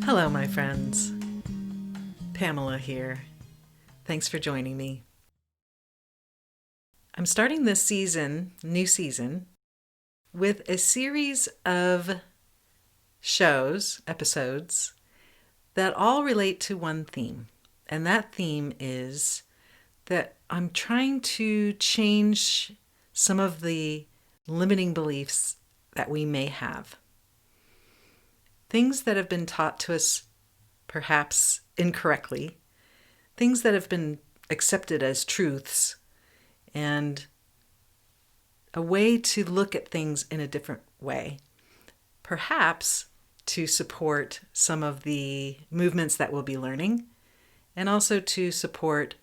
Hello, my friends. Pamela here. Thanks for joining me. I'm starting this new season, with a series of episodes, that all relate to one theme. And that theme is that I'm trying to change some of the limiting beliefs that we may have. Things that have been taught to us perhaps incorrectly, things that have been accepted as truths, and a way to look at things in a different way, perhaps to support some of the movements that we'll be learning, and also to support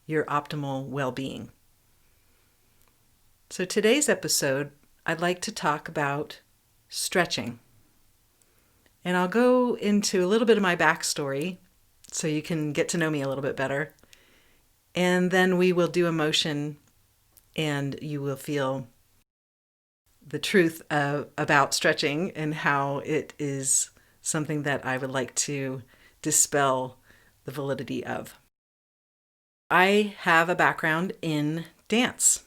your optimal well-being. So today's episode, I'd like to talk about stretching. And I'll go into a little bit of my backstory so you can get to know me a little bit better. And then we will do a motion and you will feel the truth about stretching and how it is something that I would like to dispel the validity of. I have a background in dance.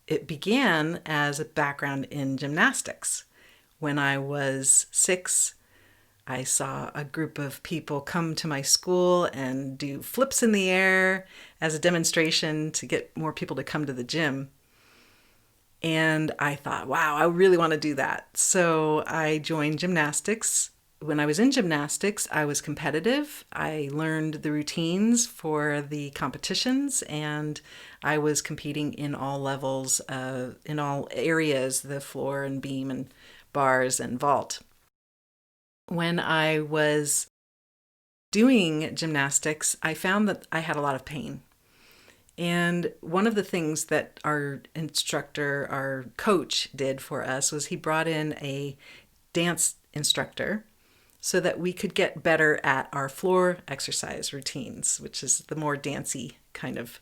It began as a background in gymnastics. When I was 6, I saw a group of people come to my school and do flips in the air as a demonstration to get more people to come to the gym. And I thought, wow, I really want to do that. So I joined gymnastics. When I was in gymnastics, I was competitive. I learned the routines for the competitions, and I was competing in all levels, in all areas, the floor and beam and bars and vault. When I was doing gymnastics, I found that I had a lot of pain. And one of the things that our coach did for us was he brought in a dance instructor so that we could get better at our floor exercise routines, which is the more dancey kind of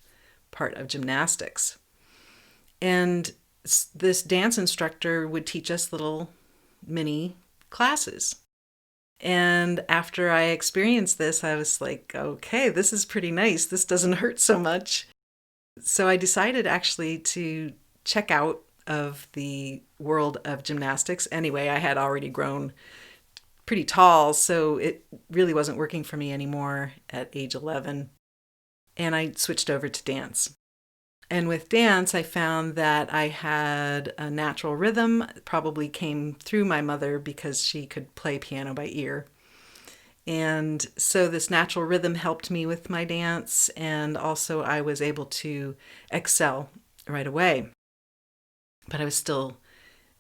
part of gymnastics. And this dance instructor would teach us little mini classes. And after I experienced this, I was like, okay, this is pretty nice. This doesn't hurt so much. So I decided actually to check out of the world of gymnastics. Anyway, I had already grown pretty tall, so it really wasn't working for me anymore at age 11. And I switched over to dance. And with dance, I found that I had a natural rhythm. It probably came through my mother because she could play piano by ear. And so this natural rhythm helped me with my dance, and also I was able to excel right away. But I was still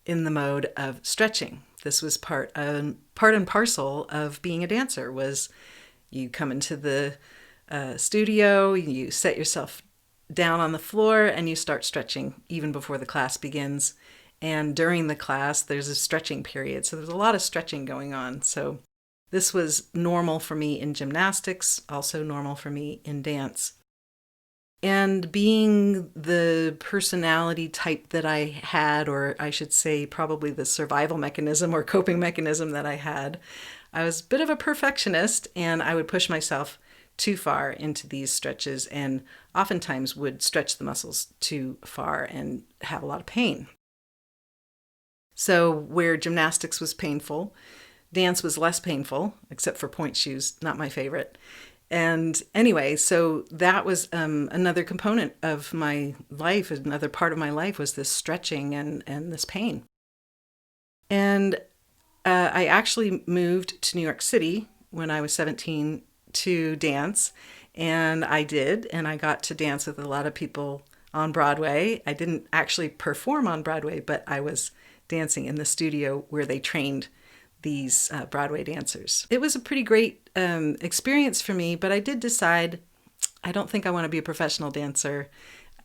in the mode of stretching. This was part and parcel of being a dancer. Was you come into the studio, you set yourself down on the floor, and you start stretching even before the class begins. And during the class, there's a stretching period. So there's a lot of stretching going on. So this was normal for me in gymnastics, also normal for me in dance. And being the personality type that I had, or I should say probably the survival mechanism or coping mechanism that I had, I was a bit of a perfectionist, and I would push myself too far into these stretches and oftentimes would stretch the muscles too far and have a lot of pain. So where gymnastics was painful, dance was less painful, except for point shoes, not my favorite. And anyway, so that was another component of my life, another part of my life was this stretching and this pain. And I actually moved to New York City when I was 17 to dance, and I did, and I got to dance with a lot of people on Broadway. I didn't actually perform on Broadway, but I was dancing in the studio where they trained these Broadway dancers. It was a pretty great experience for me, but I did decide I don't think I want to be a professional dancer.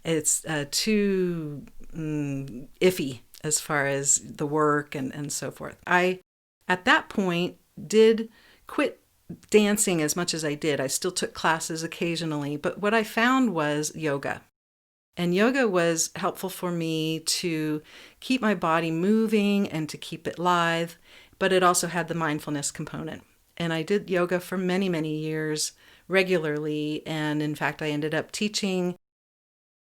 It's too iffy as far as the work and so forth. I, at that point, did quit dancing as much as I did. I still took classes occasionally, but what I found was yoga. And yoga was helpful for me to keep my body moving and to keep it lithe, but it also had the mindfulness component. And I did yoga for many, many years regularly. And in fact, I ended up teaching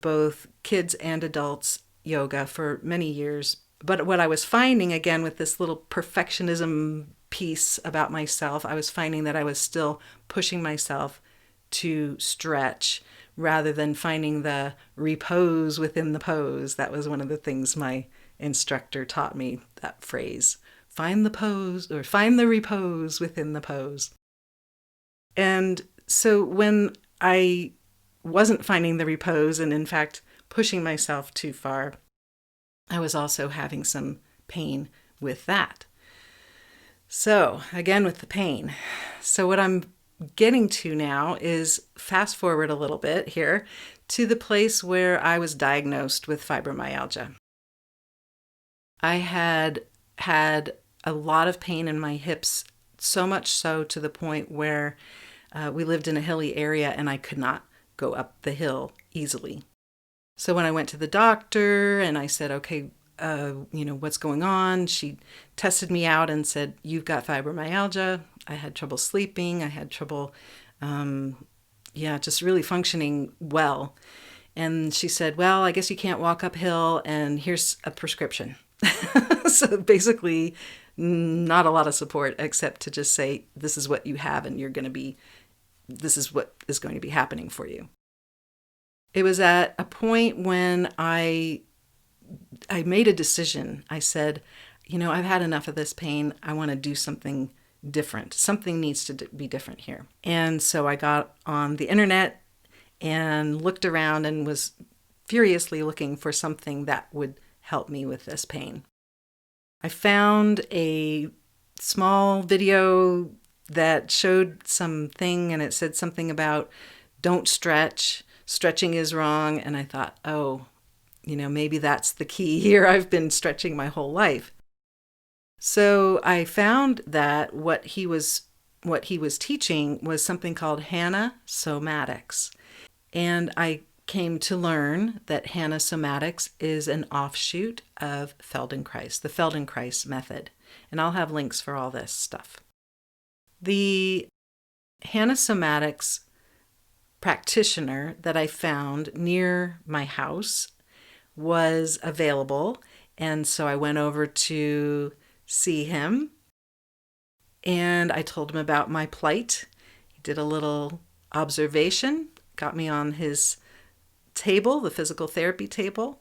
both kids and adults yoga for many years. But what I was finding, again, with this little perfectionism piece about myself, I was finding that I was still pushing myself to stretch rather than finding the repose within the pose. That was one of the things my instructor taught me, that phrase. Find the pose, or find the repose within the pose. And so when I wasn't finding the repose and, in fact, pushing myself too far, I was also having some pain with that. So, again, with the pain. So, what I'm getting to now is fast forward a little bit here to the place where I was diagnosed with fibromyalgia. I had a lot of pain in my hips, so much so to the point where we lived in a hilly area and I could not go up the hill easily. So when I went to the doctor and I said, okay, what's going on? She tested me out and said, you've got fibromyalgia. I had trouble sleeping. I had trouble, just really functioning well. And she said, well, I guess you can't walk uphill and here's a prescription. So basically, not a lot of support except to just say, this is what you have and this is what is going to be happening for you. It was at a point when I made a decision. I said, I've had enough of this pain. I want to do something different. Something needs to be different here. And so I got on the internet and looked around and was furiously looking for something that would help me with this pain. I found a small video that showed something and it said something about don't stretch. Stretching is wrong. And I thought, maybe that's the key here. I've been stretching my whole life. So I found that what he was teaching was something called Hanna Somatics. And I came to learn that Hanna Somatics is an offshoot of Feldenkrais, the Feldenkrais method. And I'll have links for all this stuff. The Hanna Somatics practitioner that I found near my house was available. And so I went over to see him and I told him about my plight. He did a little observation, got me on his table, the physical therapy table,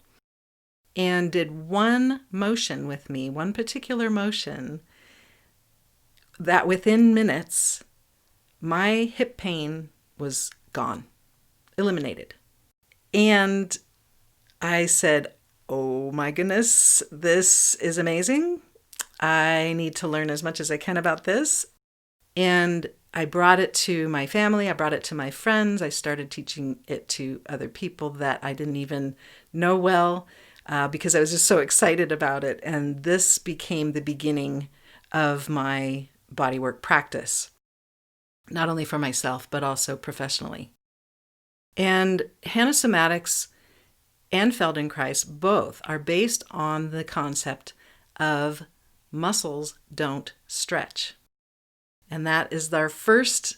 and did one motion with me, one particular motion, that within minutes, my hip pain was gone, eliminated. And I said, oh my goodness, this is amazing. I need to learn as much as I can about this. And I brought it to my family. I brought it to my friends. I started teaching it to other people that I didn't even know well because I was just so excited about it. And this became the beginning of my bodywork practice, not only for myself, but also professionally. And Hanna Somatics and Feldenkrais both are based on the concept of muscles don't stretch. And that is our first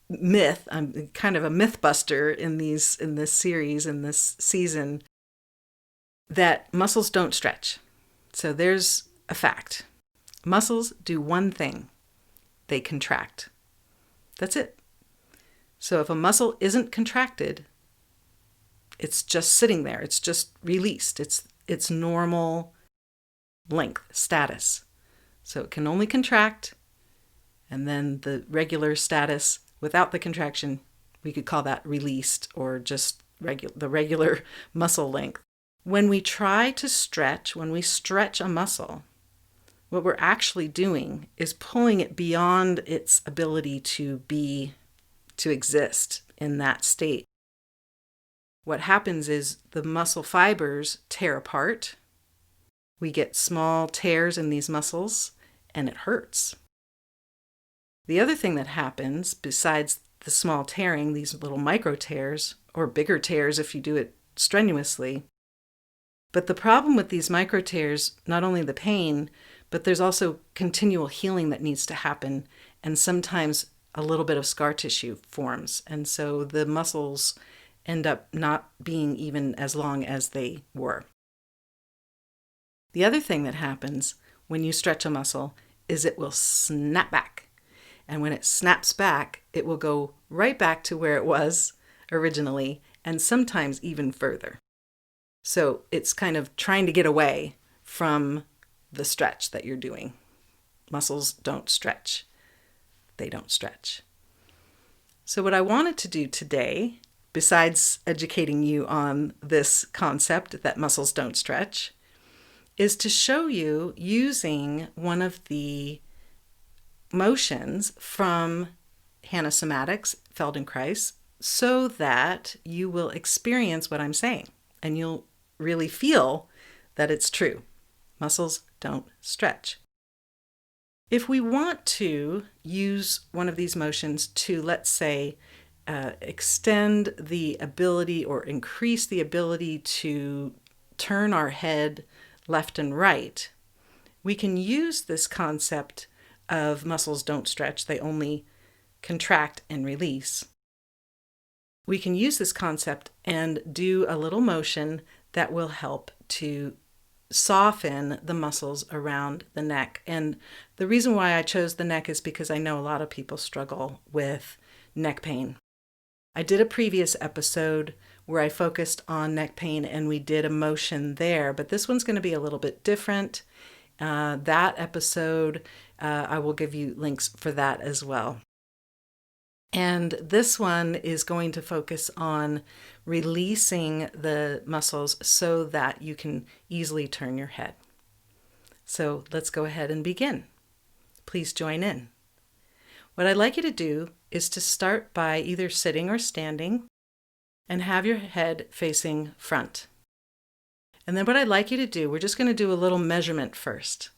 myth. I'm kind of a myth buster in this series, in this season, that muscles don't stretch. So there's a fact. Muscles do one thing. They contract. That's it. So if a muscle isn't contracted, it's just sitting there. It's just released. It's normal length, status. So it can only contract, and then the regular status without the contraction, we could call that released or just the regular muscle length. When we try to stretch, when we stretch a muscle, what we're actually doing is pulling it beyond its ability to exist in that state. What happens is the muscle fibers tear apart. We get small tears in these muscles, and it hurts. The other thing that happens, besides the small tearing, these little micro tears, or bigger tears if you do it strenuously, but the problem with these micro tears, not only the pain, but there's also continual healing that needs to happen. and sometimes a little bit of scar tissue forms. And so the muscles end up not being even as long as they were. The other thing that happens when you stretch a muscle is it will snap back. And when it snaps back, it will go right back to where it was originally, and sometimes even further. So it's kind of trying to get away from the stretch that you're doing. Muscles don't stretch. They don't stretch. So what I wanted to do today, besides educating you on this concept that muscles don't stretch, is to show you using one of the motions from Hannah Somatic's Feldenkrais so that you will experience what I'm saying and you'll really feel that it's true. Muscles don't stretch. If we want to use one of these motions to, let's say, extend the ability or increase the ability to turn our head left and right, we can use this concept of muscles don't stretch, they only contract and release. We can use this concept and do a little motion that will help to soften the muscles around the neck. And the reason why I chose the neck is because I know a lot of people struggle with neck pain. I did a previous episode where I focused on neck pain and we did a motion there, but this one's going to be a little bit different. That episode, I will give you links for that as well. And this one is going to focus on releasing the muscles so that you can easily turn your head. So let's go ahead and begin. Please join in. What I'd like you to do is to start by either sitting or standing and have your head facing front. And then what I'd like you to do, we're just going to do a little measurement first.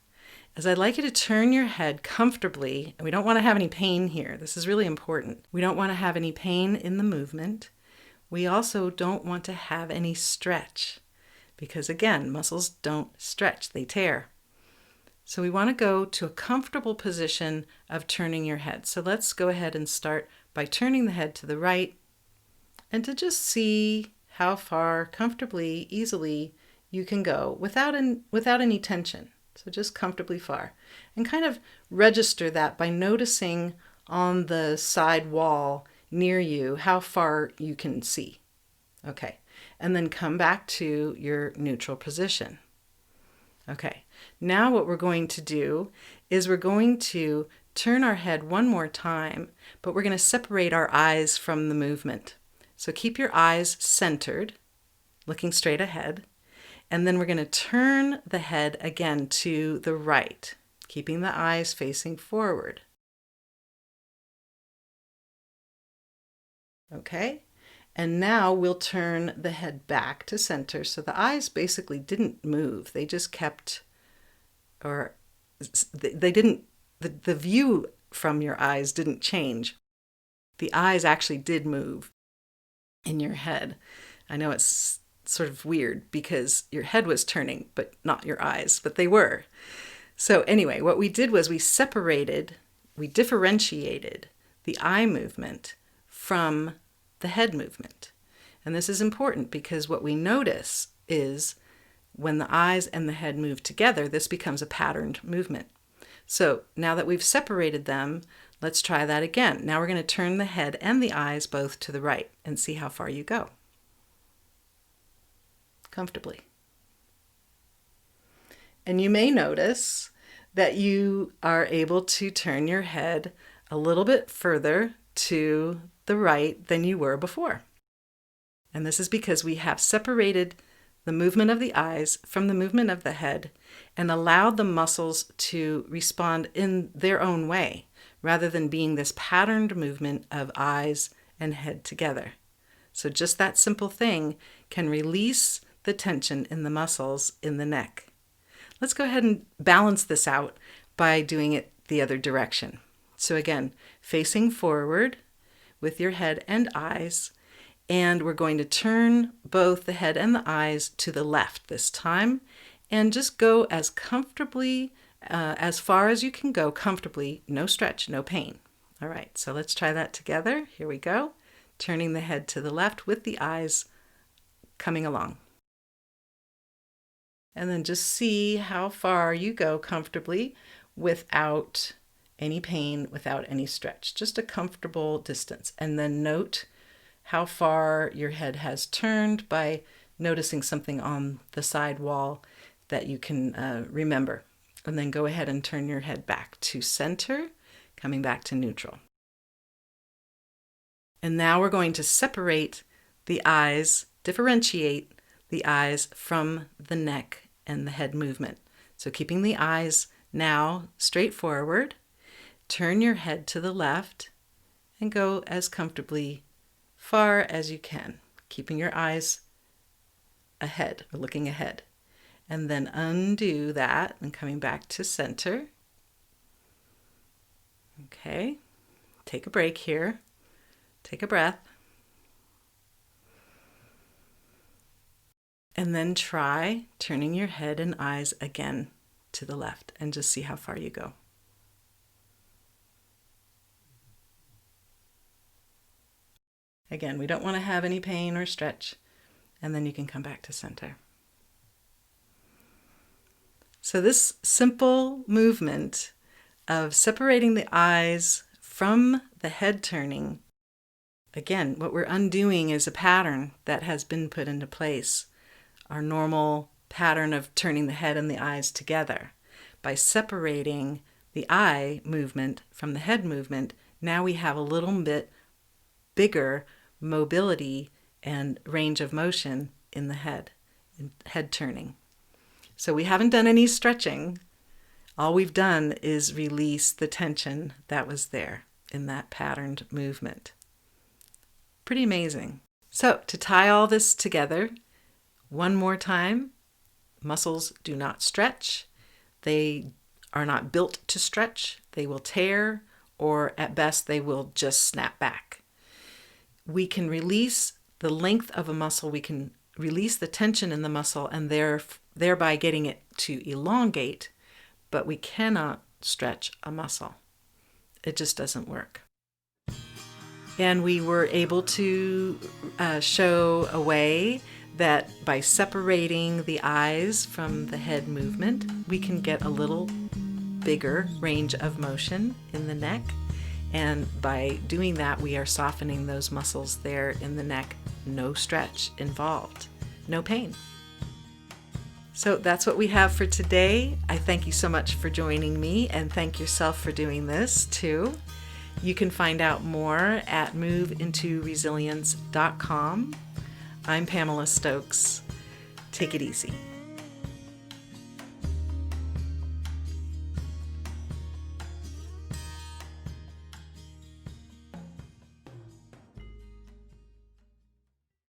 As I'd like you to turn your head comfortably, and we don't want to have any pain here. This is really important. We don't want to have any pain in the movement. We also don't want to have any stretch because, again, muscles don't stretch, they tear. So we want to go to a comfortable position of turning your head. So let's go ahead and start by turning the head to the right and to just see how far comfortably, easily you can go without any tension. So just comfortably far. And kind of register that by noticing on the side wall near you how far you can see. Okay. And then come back to your neutral position. Okay. Now what we're going to do is we're going to turn our head one more time, but we're going to separate our eyes from the movement. So keep your eyes centered, looking straight ahead. And then we're going to turn the head again to the right, keeping the eyes facing forward. Okay, and now we'll turn the head back to center. So the eyes basically didn't move. They just kept, or they didn't, the view from your eyes didn't change. The eyes actually did move in your head. I know it's sort of weird because your head was turning, but not your eyes, but they were. So anyway, what we did was we differentiated the eye movement from the head movement. And this is important because what we notice is when the eyes and the head move together, this becomes a patterned movement. So now that we've separated them, let's try that again. Now we're going to turn the head and the eyes both to the right and see how far you go. Comfortably. And you may notice that you are able to turn your head a little bit further to the right than you were before. And this is because we have separated the movement of the eyes from the movement of the head and allowed the muscles to respond in their own way rather than being this patterned movement of eyes and head together. So just that simple thing can release the tension in the muscles in the neck. Let's go ahead and balance this out by doing it the other direction. So again, facing forward with your head and eyes, and we're going to turn both the head and the eyes to the left this time, and just go as comfortably as far as you can go comfortably, no stretch, no pain. All right, so let's try that together. Here we go. Turning the head to the left with the eyes coming along. And then just see how far you go comfortably without any pain, without any stretch, just a comfortable distance. And then note how far your head has turned by noticing something on the side wall that you can remember. And then go ahead and turn your head back to center, coming back to neutral. And now we're going to separate the eyes, differentiate the eyes from the neck and the head movement. So keeping the eyes now straight forward, turn your head to the left and go as comfortably far as you can, keeping your eyes ahead or looking ahead. And then undo that and coming back to center. Okay, take a break here. Take a breath. And then try turning your head and eyes again to the left and just see how far you go. Again, we don't want to have any pain or stretch, and then you can come back to center. So this simple movement of separating the eyes from the head turning, again, what we're undoing is a pattern that has been put into place, our normal pattern of turning the head and the eyes together. By separating the eye movement from the head movement, now we have a little bit bigger mobility and range of motion in the head turning. So we haven't done any stretching. All we've done is release the tension that was there in that patterned movement. Pretty amazing. So to tie all this together, one more time, muscles do not stretch. They are not built to stretch. They will tear, or at best, they will just snap back. We can release the length of a muscle. We can release the tension in the muscle and thereby getting it to elongate, but we cannot stretch a muscle. It just doesn't work. And we were able to show a way that by separating the eyes from the head movement, we can get a little bigger range of motion in the neck. And by doing that, we are softening those muscles there in the neck. No stretch involved, no pain. So that's what we have for today. I thank you so much for joining me, and thank yourself for doing this too. You can find out more at moveintoresilience.com. I'm Pamela Stokes. Take it easy.